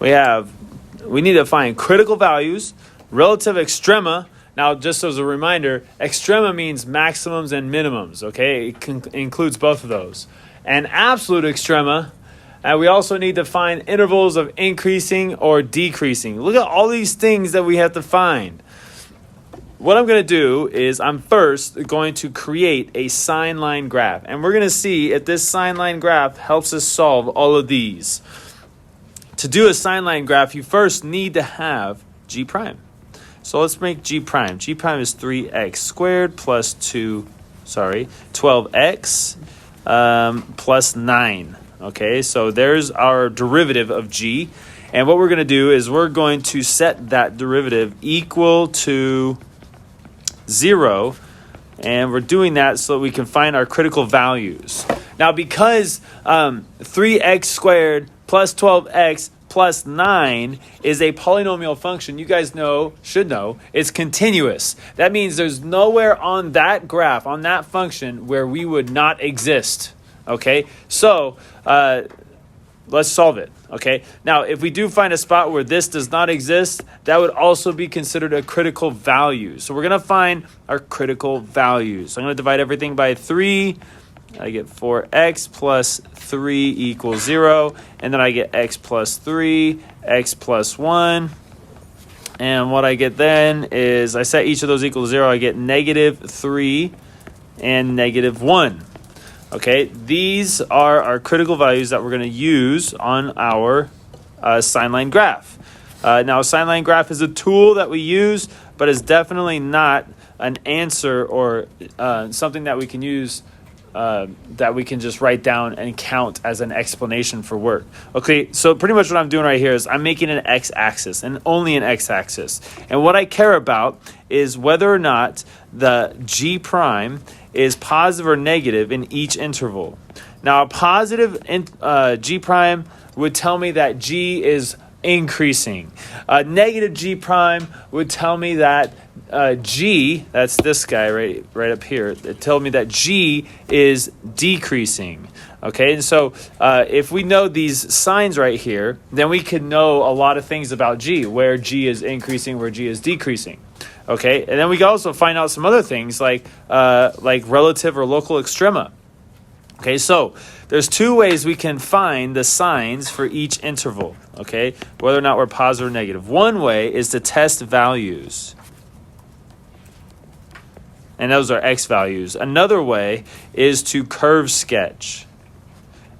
we need to find critical values, relative extrema. Now, just as a reminder, extrema means maximums and minimums, okay? It includes both of those. And absolute extrema, and we also need to find intervals of increasing or decreasing. Look at all these things that we have to find. What I'm going to do is I'm first going to create a sine line graph. And we're going to see if this sine line graph helps us solve all of these. To do a sine line graph, you first need to have g prime. So let's make g prime. G prime is 3x squared plus 12x plus 9. Okay, so there's our derivative of g. And what we're going to do is we're going to set that derivative equal to 0. And we're doing that so that we can find our critical values. Now, because 3x squared plus 12x plus 9 is a polynomial function, you guys should know, it's continuous. That means there's nowhere on that graph, on that function, where we would not exist. Okay, so let's solve it. Okay, now if we do find a spot where this does not exist, that would also be considered a critical value. So we're going to find our critical values. So I'm going to divide everything by 3. I get 4x plus 3 equals 0. And then I get x plus 3, x plus 1. And what I get then is I set each of those equal to 0. I get negative 3 and negative 1. Okay, these are our critical values that we're going to use on our sine line graph. Now, a sine line graph is a tool that we use, but it's definitely not an answer or something that we can use that we can just write down and count as an explanation for work. Okay, so pretty much what I'm doing right here is I'm making an x-axis and only an x-axis. And what I care about is whether or not the g prime is positive or negative in each interval. Now, a positive g prime would tell me that g is increasing. Negative g prime would tell me that g, that's this guy right up here, it told me that g is decreasing. Okay, and so if we know these signs right here, then we can know a lot of things about g, where g is increasing, where g is decreasing. Okay, and then we can also find out some other things like relative or local extrema. Okay, so there's two ways we can find the signs for each interval, okay, whether or not we're positive or negative. One way is to test values, and those are x values. Another way is to curve sketch,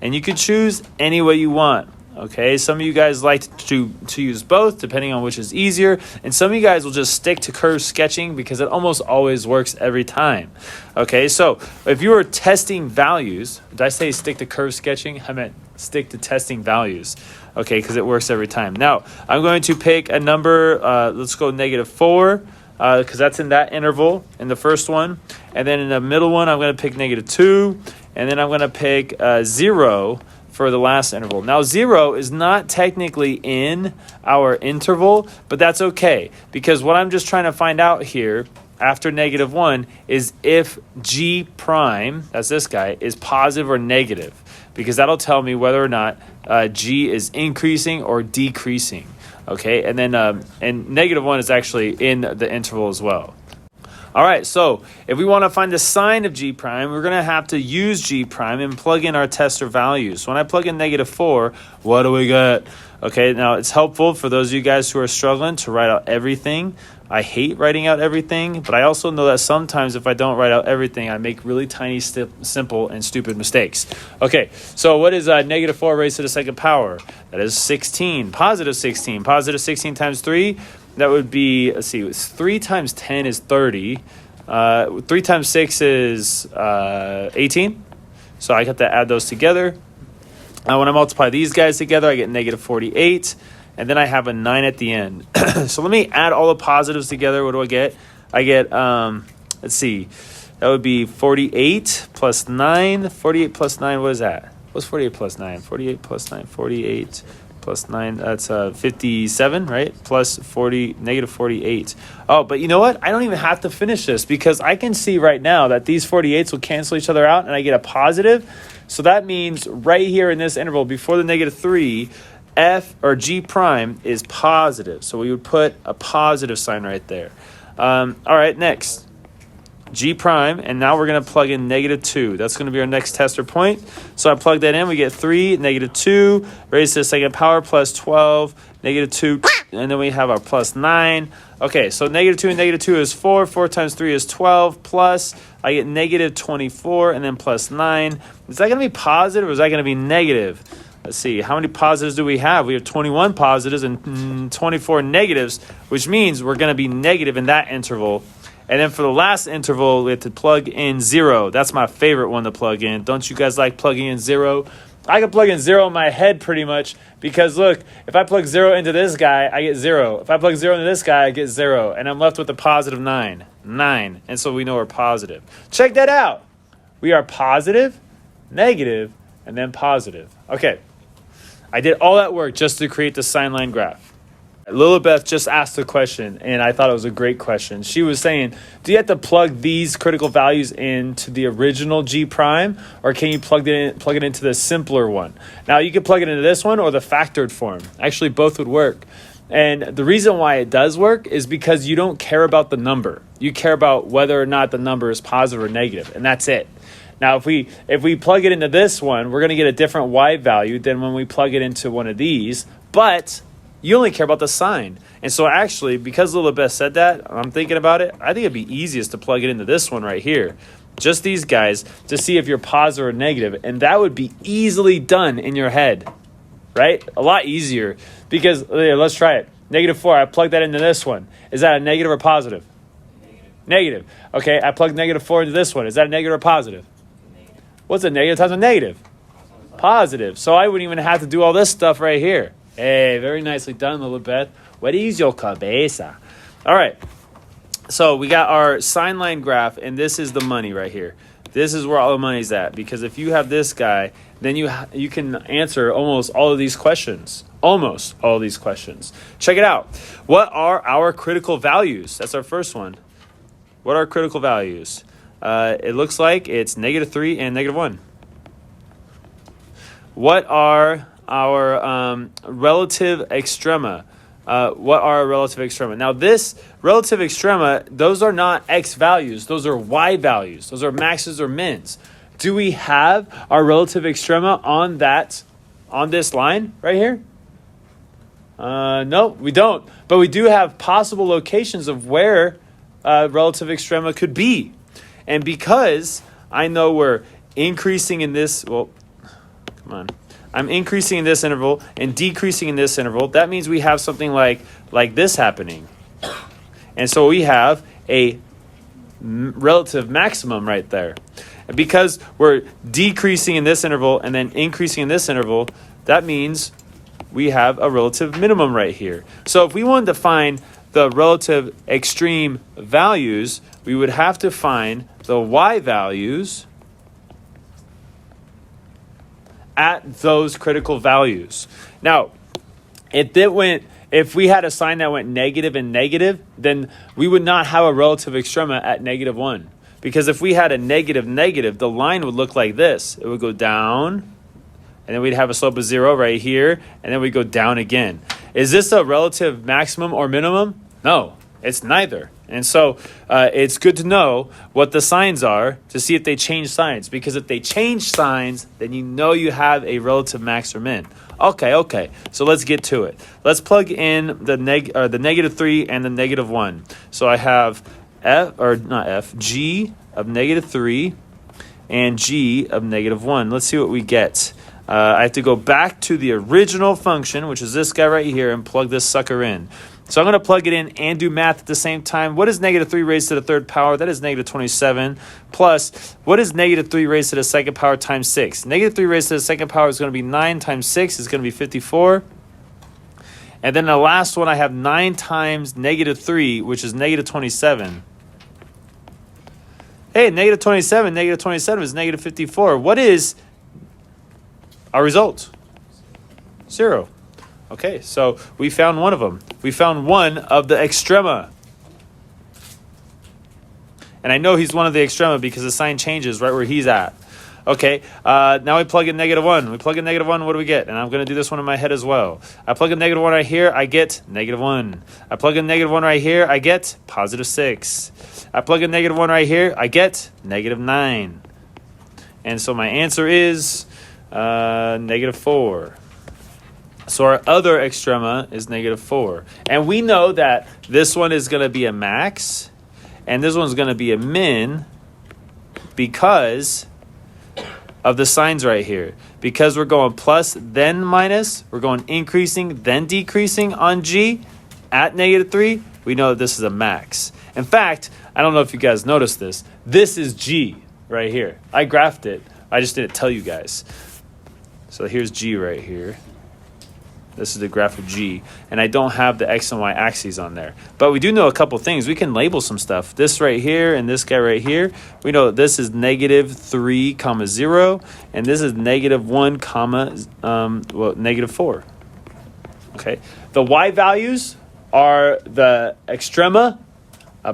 and you can choose any way you want. Okay, some of you guys like to use both, depending on which is easier. And some of you guys will just stick to curve sketching because it almost always works every time. Okay, so if you were testing values, did I say stick to curve sketching? I meant stick to testing values. Okay, because it works every time. Now, I'm going to pick a number, let's go -4, because that's in that interval in the first one. And then in the middle one, I'm going to pick -2. And then I'm going to pick 0 for the last interval. Now, 0 is not technically in our interval, but that's okay, because what I'm just trying to find out here after -1 is if g prime, that's this guy, is positive or negative, because that'll tell me whether or not g is increasing or decreasing. Okay, and then and -1 is actually in the interval as well. All right, so if we want to find the sign of g prime, we're going to have to use g prime and plug in our tester values. So when I plug in -4, what do we get? Okay, now it's helpful for those of you guys who are struggling to write out everything. I hate writing out everything, but I also know that sometimes if I don't write out everything, I make really tiny, simple, and stupid mistakes. Okay, so what is -4 raised to the second power? That is 16, positive 16. Positive 16 times 3, that would be, let's see, 3 times 10 is 30. 3 times 6 is 18. So I have to add those together. When I multiply these guys together, I get -48. And then I have a 9 at the end. So let me add all the positives together. What do I get? I get, let's see, that would be 48 plus 9. 48 plus 9, what is that? What's 48 plus 9? 48 plus 9, 48 plus 9, that's 57, right? Plus 40, -48. Oh, but you know what? I don't even have to finish this because I can see right now that these 48s will cancel each other out and I get a positive. So that means right here in this interval before the -3, F or G prime is positive. So we would put a positive sign right there. All right, next. G prime, and now we're going to plug in -2. That's going to be our next tester point. So I plug that in, we get 3, -2, raised to the second power, plus 12, -2, and then we have our plus 9. Okay, so -2 and -2 is 4. 4 times 3 is 12, plus I get -24, and then plus 9. Is that going to be positive, or is that going to be negative? Let's see, how many positives do we have? We have 21 positives and 24 negatives, which means we're going to be negative in that interval. And then for the last interval, we have to plug in 0. That's my favorite one to plug in. Don't you guys like plugging in 0? I can plug in 0 in my head pretty much because, look, if I plug 0 into this guy, I get 0. If I plug 0 into this guy, I get 0. And I'm left with a positive 9. 9. And so we know we're positive. Check that out. We are positive, negative, and then positive. Okay. I did all that work just to create the sine line graph. Lilibeth just asked a question, and I thought it was a great question. She was saying, do you have to plug these critical values into the original G prime, or can you plug it into the simpler one? Now, you can plug it into this one or the factored form. Actually, both would work. And the reason why it does work is because you don't care about the number. You care about whether or not the number is positive or negative, and that's it. Now, if we plug it into this one, we're going to get a different y value than when we plug it into one of these, but you only care about the sign. And so actually, because Lilibeth said that, I'm thinking about it, I think it'd be easiest to plug it into this one right here. Just these guys to see if you're positive or negative. And that would be easily done in your head, right? A lot easier because, let's try it. -4, I plug that into this one. Is that a negative or positive? Negative. Okay, I plug -4 into this one. Is that a negative or positive? Negative. What's a negative times a negative? Positive. So I wouldn't even have to do all this stuff right here. Hey, very nicely done, Lilibeth. What is your cabeza? All right. So we got our sine line graph, and this is the money right here. This is where all the money's at, because if you have this guy, then you can answer almost all of these questions. Almost all of these questions. Check it out. What are our critical values? That's our first one. What are critical values? It looks like it's -3 and -1. What are our relative extrema? What are our relative extrema? Now, this relative extrema, those are not x values. Those are y values. Those are maxes or mins. Do we have our relative extrema on this line right here? No, we don't. But we do have possible locations of where relative extrema could be. And because I know we're increasing in this, well, come on. I'm increasing in this interval and decreasing in this interval. That means we have something like this happening. And so we have a relative maximum right there. And because we're decreasing in this interval and then increasing in this interval, that means we have a relative minimum right here. So if we wanted to find the relative extreme values, we would have to find the y values at those critical values. Now, if we had a sign that went negative and negative, then we would not have a relative extrema at -1. Because if we had a negative, the line would look like this. It would go down, and then we'd have a slope of 0 right here, and then we'd go down again. Is this a relative maximum or minimum? No, it's neither. And so it's good to know what the signs are to see if they change signs. Because if they change signs, then you know you have a relative max or min. Okay. So let's get to it. Let's plug in the -3 and the -1. So I have G of -3 and G of -1. Let's see what we get. I have to go back to the original function, which is this guy right here, and plug this sucker in. So I'm going to plug it in and do math at the same time. What is -3 raised to the third power? That is -27. Plus, what is -3 raised to the second power times 6? -3 raised to the second power is going to be 9 times 6 is going to be 54. And then the last one, I have 9 times -3, which is -27. Hey, -27 is -54. What is our result? 0. Okay, so we found one of them. We found one of the extrema. And I know he's one of the extrema because the sign changes right where he's at. Okay, now we plug in -1. We plug in -1, what do we get? And I'm going to do this one in my head as well. I plug in -1 right here, I get -1. I plug in -1 right here, I get +6. I plug in -1 right here, I get -9. And so my answer is -4. So our other extrema is -4. And we know that this one is going to be a max, and this one's going to be a min because of the signs right here. Because we're going plus, then minus, we're going increasing, then decreasing on G at -3, we know that this is a max. In fact, I don't know if you guys noticed this. This is G right here. I graphed it. I just didn't tell you guys. So here's G right here. This is the graph of G, and I don't have the X and Y axes on there. But we do know a couple things. We can label some stuff. This right here and this guy right here, we know that this is -3, 0, and this is -1, -4. Okay. The Y values are the extrema,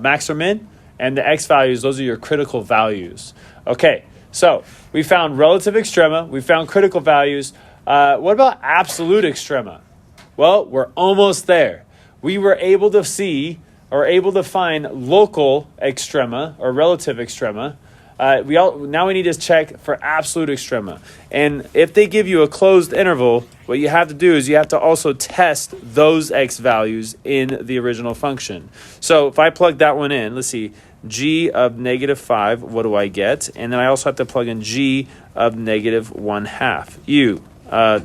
max or min, and the X values, those are your critical values. Okay, so we found relative extrema, we found critical values. What about absolute extrema? Well, we're almost there. We were able to see or able to find local extrema or relative extrema. Now we need to check for absolute extrema. And if they give you a closed interval, what you have to do is you have to also test those X values in the original function. So if I plug that one in, let's see, G of -5, what do I get? And then I also have to plug in G of -1/2.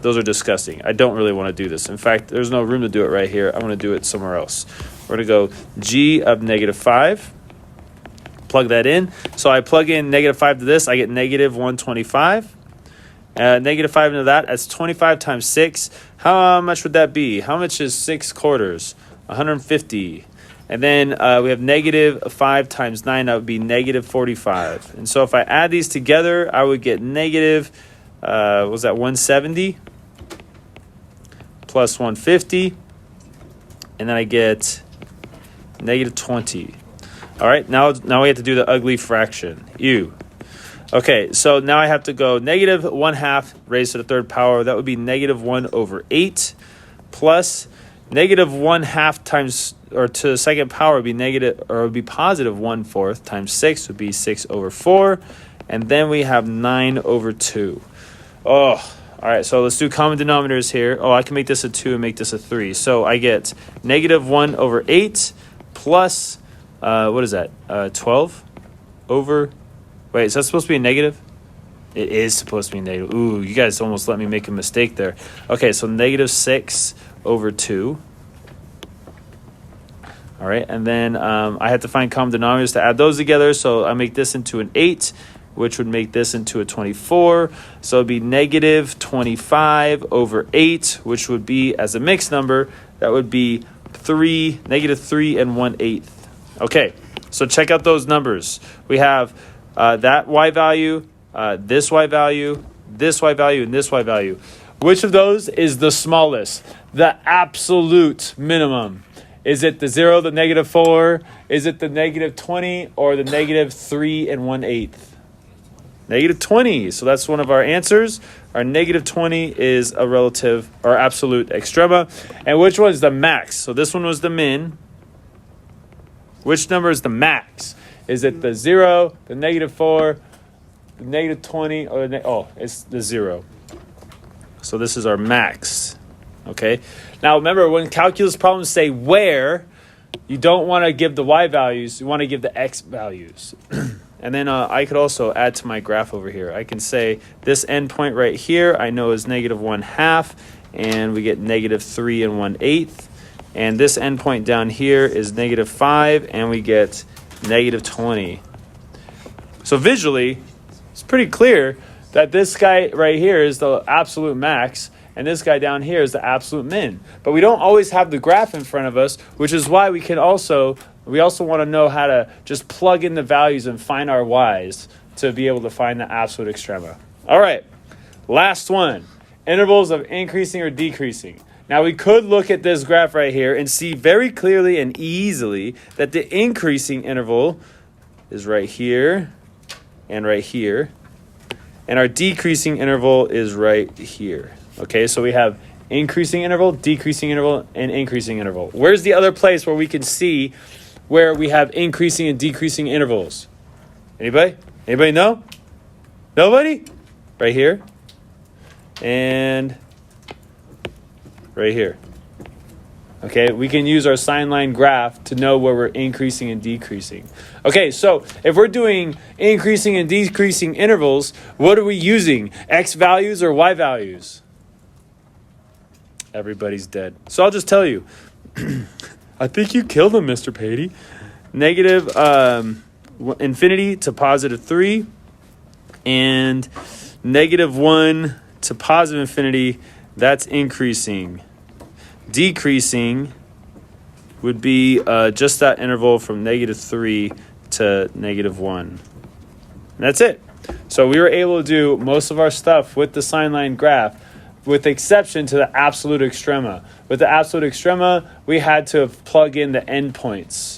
Those are disgusting. I don't really want to do this. In fact, there's no room to do it right here. I'm going to do it somewhere else. We're going to go G of -5. Plug that in. So I plug in -5 to this. I get -125. -5 into that. That's 25 times 6. How much would that be? How much is 6/4? 150. And then we have -5 times 9. That would be -45. And so if I add these together, I would get what was that, 170 plus 150, and then I get -20. All right, now we have to do the ugly fraction, u. Okay, so now I have to go -1/2 raised to the third power. That would be -1/8 plus -1/2 times, or to the second power would be +1/4 times 6 would be 6/4, and then we have 9/2. Oh, all right, so let's do common denominators here. Oh, I can make this a 2 and make this a 3. So I get -1/8 plus, what is that, 12 over, wait, is that supposed to be a negative? It is supposed to be negative. Ooh, you guys almost let me make a mistake there. Okay, so -6/2. All right, and then I have to find common denominators to add those together. So I make this into an 8, which would make this into a 24. So it'd be -25/8, which would be, as a mixed number, that would be -3 1/8. Okay, so check out those numbers. We have that Y value, this Y value, this Y value, and this Y value. Which of those is the smallest? The absolute minimum. Is it the 0, the -4? Is it the -20, or the -3 1/8? -20. So that's one of our answers. Our -20 is a relative or absolute extrema. And which one is the max? So this one was the min. Which number is the max? Is it the 0, the -4, the -20, or it's the 0. So this is our max. Okay. Now remember, when calculus problems say where, you don't want to give the Y values. You want to give the X values. And then I could also add to my graph over here. I can say this endpoint right here I know is -1/2, and we get -3 1/8. And this endpoint down here is -5, and we get -20. So visually, it's pretty clear that this guy right here is the absolute max, and this guy down here is the absolute min. But we don't always have the graph in front of us, which is why we also want to know how to just plug in the values and find our Y's to be able to find the absolute extrema. All right, last one, intervals of increasing or decreasing. Now we could look at this graph right here and see very clearly and easily that the increasing interval is right here and right here. and our decreasing interval is right here. Okay, so we have increasing interval, decreasing interval, and increasing interval. Where's the other place where we can see where we have increasing and decreasing intervals? Anybody? Anybody know? Nobody? Right here. And right here. Okay, we can use our sine line graph to know where we're increasing and decreasing. Okay, so if we're doing increasing and decreasing intervals, what are we using? X values or Y values? Everybody's dead. So I'll just tell you. I think you killed him, Mr. Patey. Negative infinity to positive 3 and negative 1 to positive infinity, that's increasing. Decreasing would be just that interval from negative 3 to negative 1. And that's it. So we were able to do most of our stuff with the sine line graph, with the exception to the absolute extrema. With the absolute extrema, we had to plug in the endpoints.